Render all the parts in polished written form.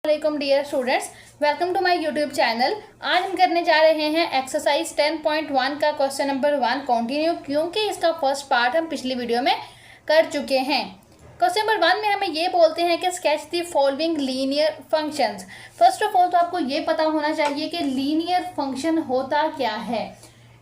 वालेकुम dear students, welcome to my YouTube channel. आज हम करने जा रहे हैं एक्सरसाइज 10.1 का क्वेश्चन नंबर 1 कंटिन्यू, क्योंकि इसका फर्स्ट पार्ट हम पिछली वीडियो में कर चुके हैं। क्वेश्चन नंबर 1 में हमें ये बोलते हैं कि sketch the following linear functions. First of all तो आपको ये पता होना चाहिए कि लीनियर फंक्शन होता क्या है।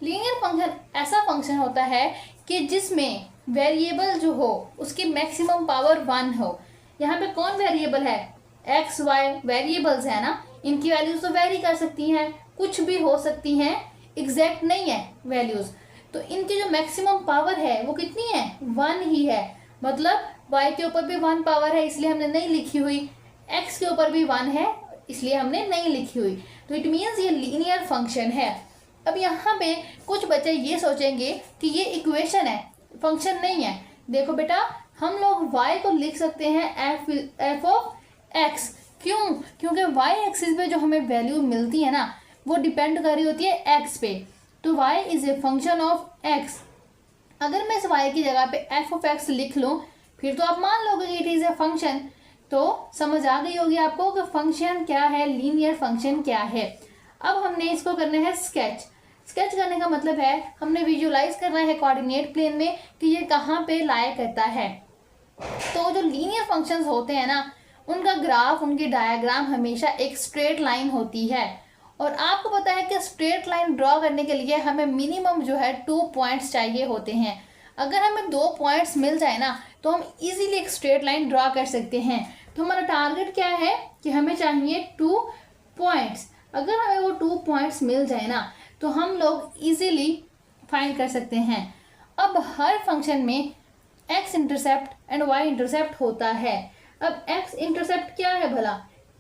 लीनियर फंक्शन ऐसा फंक्शन होता है कि जिसमें वेरिएबल जो हो उसकी मैक्सिमम पावर 1 हो। यहाँ पे कौन वेरिएबल है? एक्स वाई वेरिएबल्स है ना, इनकी वैल्यूज तो वेरी कर सकती हैं, कुछ भी हो सकती हैं, एग्जैक्ट नहीं है वैल्यूज। तो इनकी जो मैक्सिमम पावर है वो कितनी है? 1 ही है। मतलब y के ऊपर भी 1 पावर है, इसलिए हमने नहीं लिखी हुई। x के ऊपर भी 1 है, इसलिए हमने नहीं लिखी हुई। तो इट मीन्स ये लीनियर फंक्शन है। अब यहाँ पे कुछ बच्चे ये सोचेंगे कि ये इक्वेशन है, फंक्शन नहीं है। देखो बेटा, हम लोग y को लिख सकते हैं एफ ऑफ एक्स। क्यों? क्योंकि वाई एक्सिस पे जो हमें वैल्यू मिलती है ना, वो डिपेंड कर रही होती है एक्स पे। तो y is a function of x. अगर मैं इस वाई की जगह पे एफ ऑफ एक्स लिख लूँ, फिर तो आप मान लोगे कि इट इज ए फंक्शन। तो समझ आ गई होगी आपको कि फंक्शन क्या है, लीनियर फंक्शन क्या है। अब हमने इसको करना है स्केच। स्केच करने का मतलब है हमने विजुअलाइज करना है कोऑर्डिनेट प्लेन में कि ये कहाँ पे लाया करता है। तो जो लीनियर फंक्शंस होते हैं ना, उनका ग्राफ, उनकी डायग्राम हमेशा एक स्ट्रेट लाइन होती है। और आपको पता है कि स्ट्रेट लाइन ड्रॉ करने के लिए हमें मिनिमम जो है 2 पॉइंट्स चाहिए होते हैं। अगर हमें 2 पॉइंट्स मिल जाए ना, तो हम इजीली एक स्ट्रेट लाइन ड्रॉ कर सकते हैं। तो हमारा टारगेट क्या है कि हमें चाहिए 2 पॉइंट्स। अगर हमें वो 2 पॉइंट्स मिल जाए ना, तो हम लोग इजीली फाइंड कर सकते हैं। अब हर फंक्शन में x intercept and y intercept होता है। अब एक्स इंटरसेप्ट क्या है भला?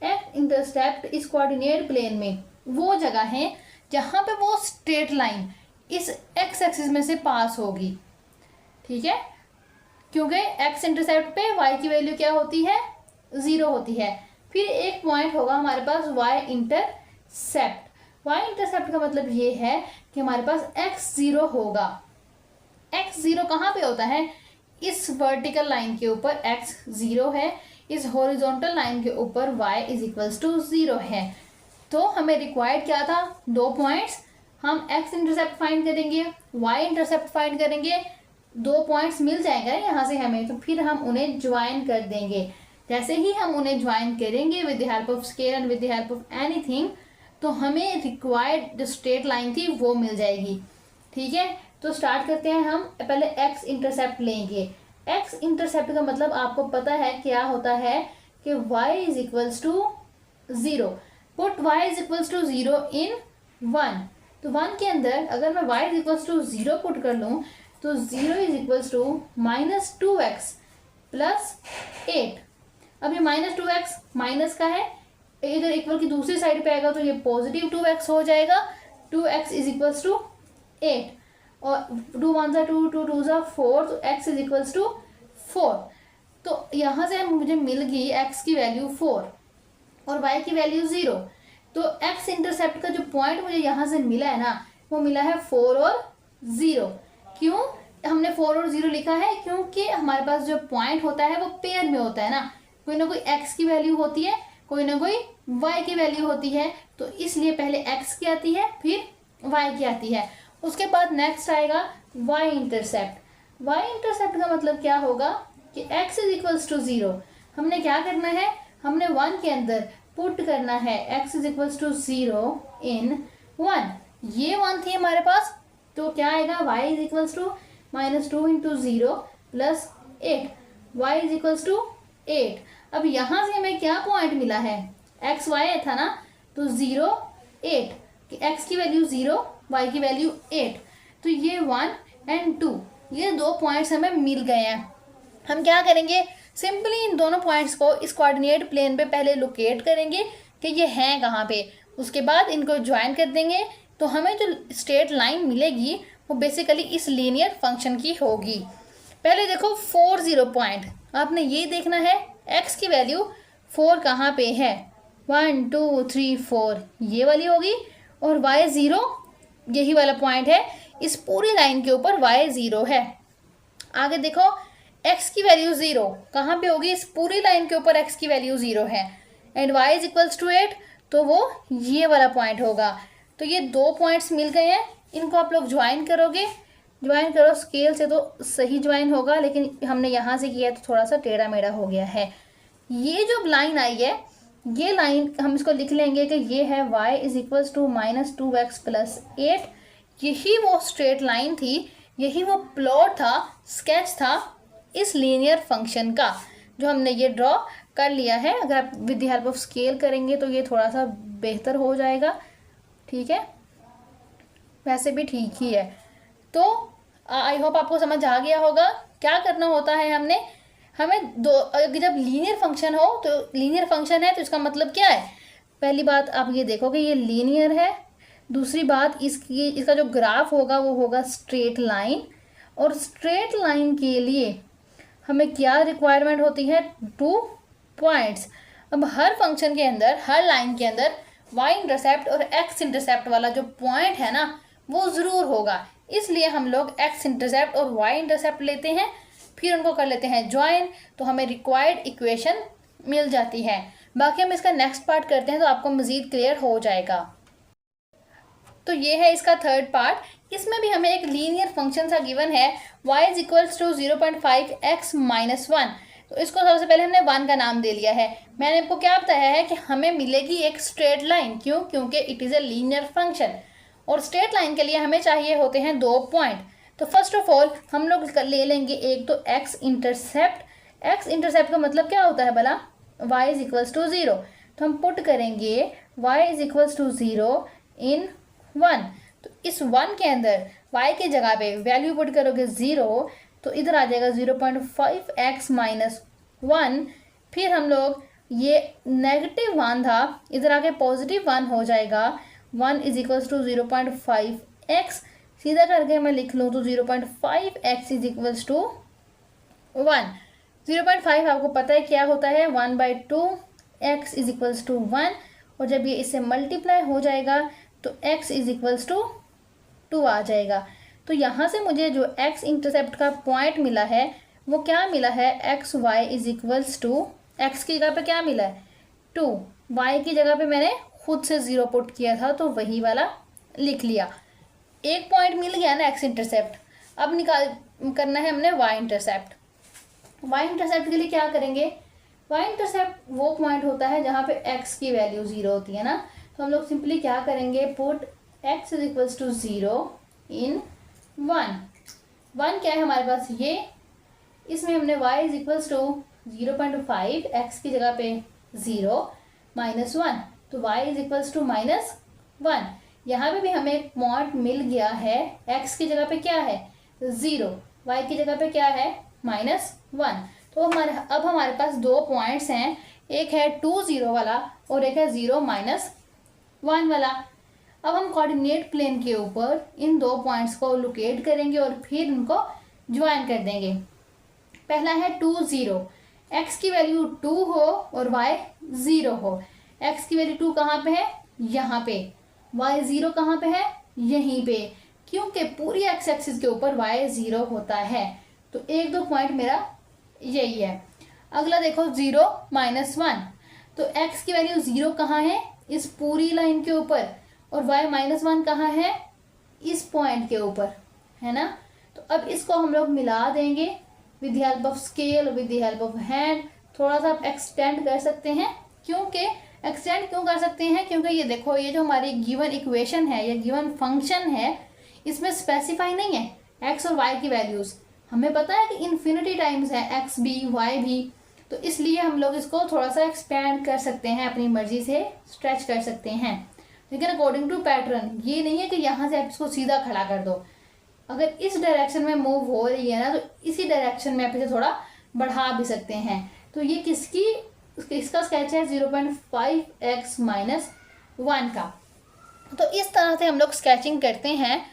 एक्स इंटरसेप्ट इस कोऑर्डिनेट प्लेन में वो जगह है जहां पे वो स्ट्रेट लाइन इस एक्स एक्सिस में से पास होगी। ठीक है, क्योंकि एक्स इंटरसेप्ट पे वाई की वैल्यू क्या होती है? 0 होती है। फिर एक पॉइंट होगा हमारे पास वाई इंटरसेप्ट। वाई इंटरसेप्ट का मतलब ये है कि हमारे पास एक्स 0 होगा। एक्स 0 कहाँ पे होता है? इस वर्टिकल लाइन के ऊपर x 0 है, इस हॉरिजॉन्टल लाइन के ऊपर y इज इक्वल्स टू 0 है। तो हमें रिक्वायर्ड क्या था? 2 पॉइंट्स। हम x इंटरसेप्ट फाइंड करेंगे, y इंटरसेप्ट फाइंड करेंगे। 2 पॉइंट्स मिल जाएगा यहाँ से हमें, तो फिर हम उन्हें ज्वाइन कर देंगे। जैसे ही हम उन्हें ज्वाइन करेंगे with the help of scale and with the help of anything, तो हमें रिक्वायर्ड जो स्ट्रेट लाइन थी वो मिल जाएगी। ठीक है, तो स्टार्ट करते हैं। हम पहले एक्स इंटरसेप्ट लेंगे। एक्स इंटरसेप्ट का मतलब आपको पता है क्या होता है कि y is equals to 0। Put y is equals to 0 in 1। तो 1 के अंदर अगर मैं y is equals to 0 put कर लूँ, तो 0 is equals to -2x plus 8। अब ये -2x माइनस का है, इधर इक्वल की दूसरी साइड पे आएगा तो ये पॉजिटिव 2x हो जाएगा। 2x इज इक्वल्स टू 8 और 2 1 2 2 2 4, तो x इज इक्वल्स टू 4। तो यहाँ से मुझे मिल गई x की वैल्यू 4 और y की वैल्यू 0। तो x इंटरसेप्ट का जो पॉइंट मुझे यहाँ से मिला है ना, वो मिला है 4 और 0। क्यों हमने 4 और 0 लिखा है? क्योंकि हमारे पास जो पॉइंट होता है वो पेयर में होता है ना कोई x की वैल्यू होती है, कोई ना कोई y की वैल्यू होती है। तो इसलिए पहले x की आती है, फिर y की आती है। उसके बाद नेक्स्ट आएगा y इंटरसेप्ट। y इंटरसेप्ट का मतलब क्या होगा कि x इज इक्वल्स टू 0। हमने क्या करना है? हमने 1 के अंदर पुट करना है x is equals to 0 in 1। ये 1 थी हमारे पास, तो क्या आएगा? y is equals to -2 into 0 plus 8। y is equals to 8। अब यहाँ से हमें क्या पॉइंट मिला है? x y था ना, तो 0 8 कि x की वैल्यू 0, y की वैल्यू 8। तो ये 1 एंड 2 ये 2 पॉइंट्स हमें मिल गए हैं। हम क्या करेंगे? सिंपली इन दोनों पॉइंट्स को इस कोऑर्डिनेट प्लेन पे पहले लोकेट करेंगे कि ये हैं कहाँ पे। उसके बाद इनको ज्वाइन कर देंगे, तो हमें जो स्ट्रेट लाइन मिलेगी वो बेसिकली इस लीनियर फंक्शन की होगी। पहले देखो 4 0 पॉइंट, आपने ये देखना है x की वैल्यू 4 कहाँ पे है। 1 2 3 4 ये वाली होगी, और y 0 यही वाला पॉइंट है। इस पूरी लाइन के ऊपर y 0 है। आगे देखो x की वैल्यू 0 कहाँ पे होगी? इस पूरी लाइन के ऊपर x की वैल्यू 0 है। And y is equals to 8, तो वो ये वाला पॉइंट होगा। तो ये 2 पॉइंट्स मिल गए हैं, इनको आप लोग ज्वाइन करोगे, ज्वाइन करो स्केल से तो सही ज्वाइन होगा, लेकिन हमने यहाँ से किया तो थोड़ा सा टेढ़ा मेढ़ा हो गया है। ये जो लाइन आई है, ये लाइन हम इसको लिख लेंगे कि ये है y is equals to -2x plus 8। यही वो स्ट्रेट लाइन थी, यही वो प्लॉट था, स्केच था इस लीनियर फंक्शन का, जो हमने ये ड्रॉ कर लिया है। अगर आप with the help of scale करेंगे तो ये थोड़ा सा बेहतर हो जाएगा, ठीक है, वैसे भी ठीक ही है। तो आई होप आपको समझ आ गया होगा क्या करना होता है। हमें दो, जब लीनियर फंक्शन हो तो लीनियर फंक्शन है तो इसका मतलब क्या है, पहली बात आप ये देखो कि ये लीनियर है, दूसरी बात इसका जो ग्राफ होगा वो होगा स्ट्रेट लाइन, और स्ट्रेट लाइन के लिए हमें क्या रिक्वायरमेंट होती है, 2 पॉइंट्स। अब हर फंक्शन के अंदर, हर लाइन के अंदर y इंटरसेप्ट और x इंटरसेप्ट वाला जो पॉइंट है ना वो ज़रूर होगा, इसलिए हम लोग x इंटरसेप्ट और y इंटरसेप्ट लेते हैं, फिर उनको कर लेते हैं ज्वाइन, तो हमें रिक्वायर्ड इक्वेशन मिल जाती है। बाकी हम इसका नेक्स्ट पार्ट करते हैं तो आपको मज़ीद क्लियर हो जाएगा। तो ये है इसका थर्ड पार्ट। इसमें भी हमें एक लीनियर फंक्शन सा गिवन है y is equals to 0.5x minus 1। तो इसको सबसे पहले हमने 1 का नाम दे लिया है। मैंने आपको क्या बताया है कि हमें मिलेगी एक स्ट्रेट लाइन, क्यों, क्योंकि it is a linear function, और स्ट्रेट लाइन के लिए हमें चाहिए होते हैं 2 पॉइंट। तो फर्स्ट ऑफ ऑल हम लोग ले लेंगे एक तो x इंटरसेप्ट। x इंटरसेप्ट का मतलब क्या होता है भला, y इज इक्वल्स टू 0। तो हम पुट करेंगे y is equals to 0 in 1। तो इस 1 के अंदर y की जगह पे वैल्यू पुट करोगे 0, तो इधर आ जाएगा 0.5x माइनस 1। फिर हम लोग ये -1 था, इधर आके +1 हो जाएगा। 1 इज इक्वल्स टू 0.5x, सीधा करके मैं लिख लूँ तो 0.5x इज इक्वल्स टू 1। 0.5 आपको पता है क्या होता है, 1/2, x इज इक्वल्स टू 1, और जब ये इससे मल्टीप्लाई हो जाएगा तो x इज इक्वल्स टू 2 आ जाएगा। तो यहाँ से मुझे जो x इंटरसेप्ट का पॉइंट मिला है वो क्या मिला है, x y is equals to, x की जगह पे क्या मिला है 2, y की जगह पे मैंने खुद से 0 पुट किया था तो वही वाला लिख लिया। एक पॉइंट मिल गया ना x इंटरसेप्ट। अब करना है हमने y इंटरसेप्ट। y इंटरसेप्ट के लिए क्या करेंगे, y इंटरसेप्ट वो पॉइंट होता है जहाँ पे x की वैल्यू 0 होती है ना। तो हम लोग सिंपली क्या करेंगे, put x is equals to 0 in 1 क्या है हमारे पास ये, इसमें हमने y is equals to 0.5, x की जगह पे 0 -1, तो y इज इक्वल्स टू -1। यहाँ पे भी हमें एक पॉइंट मिल गया है, x की जगह पे क्या है 0, y की जगह पे क्या है -1। तो अब हमारे पास 2 पॉइंट्स हैं, एक है 2 0 वाला और एक है 0 -1 वाला। अब हम कोऑर्डिनेट प्लेन के ऊपर इन 2 पॉइंट्स को लोकेट करेंगे और फिर उनको ज्वाइन कर देंगे। पहला है 2 0, x की वैल्यू 2 हो और y 0 हो। x की वैल्यू 2 कहाँ पे है, यहाँ पे, y 0 कहाँ पे है, यहीं पे, क्योंकि पूरी x एक्सिस के ऊपर y 0 होता है। तो 1-2 पॉइंट मेरा यही है। अगला देखो 0 -1, तो x की वैल्यू 0 कहाँ है, इस पूरी लाइन के ऊपर, और y -1 कहाँ है, इस पॉइंट के ऊपर, है ना। तो अब इसको हम लोग मिला देंगे with the help of scale, with the help of hand. थोड़ा सा आप एक्सटेंड कर सकते हैं, क्योंकि एक्सटेंड क्यों कर सकते हैं, क्योंकि ये देखो ये जो हमारी गिवन इक्वेशन है, ये गिवन फंक्शन है, इसमें स्पेसिफाई नहीं है x और y की वैल्यूज़। हमें पता है कि इन्फिनिटी टाइम्स है x भी y भी, तो इसलिए हम लोग इसको थोड़ा सा एक्सपेंड कर सकते हैं, अपनी मर्जी से स्ट्रेच कर सकते हैं, लेकिन अकॉर्डिंग टू पैटर्न। ये नहीं है कि यहाँ से आप इसको सीधा खड़ा कर दो। अगर इस डायरेक्शन में मूव हो रही है ना, तो इसी डायरेक्शन में आप इसे थोड़ा बढ़ा भी सकते हैं। तो ये इसका स्केच है 0.5x -1 का। तो इस तरह से हम लोग स्केचिंग करते हैं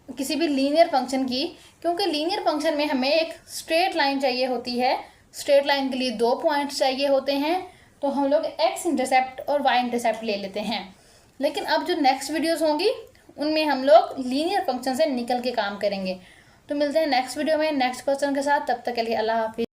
किसी भी लीनियर फंक्शन की, क्योंकि लीनियर फंक्शन में हमें एक स्ट्रेट लाइन चाहिए होती है। स्ट्रेट लाइन के लिए 2 पॉइंट्स चाहिए होते हैं, तो हम लोग x इंटरसेप्ट और y इंटरसेप्ट ले लेते हैं। लेकिन अब जो नेक्स्ट वीडियोस होंगी उनमें हम लोग लीनियर फंक्शन से निकल के काम करेंगे। तो मिलते हैं नेक्स्ट वीडियो में नेक्स्ट क्वेश्चन के साथ। तब तक के लिए अल्लाह हाफिज़।